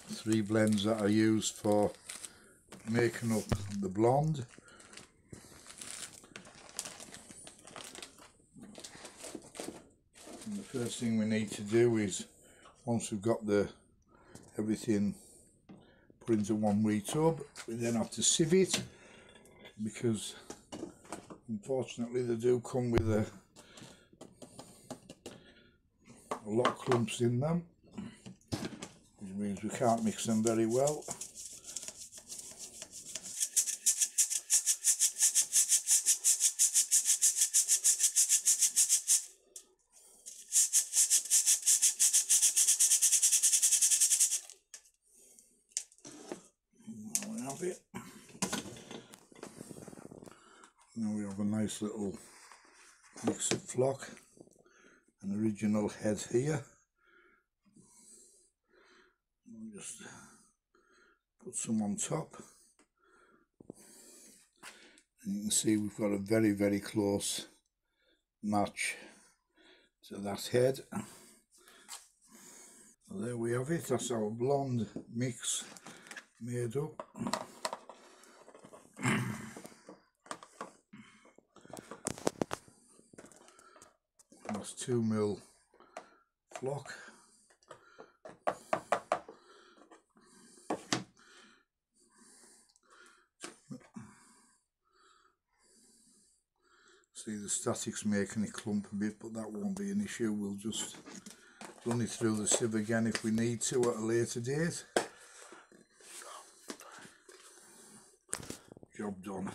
3 blends that I used for making up the blonde. And the first thing we need to do is, once we've got everything put into one wee tub, we then have to sieve it, because unfortunately they do come with a lot of clumps in them, which means we can't mix them very well. There we have it. Now we have a nice little mix of flock, an original head here. I'll just put some on top, and you can see we've got a very, very close match to that head. So there we have it, that's our blonde mix made up. That's 2 ml flock. See, the static's making it clump a bit, but that won't be an issue. We'll just run it through the sieve again if we need to at a later date. Job done.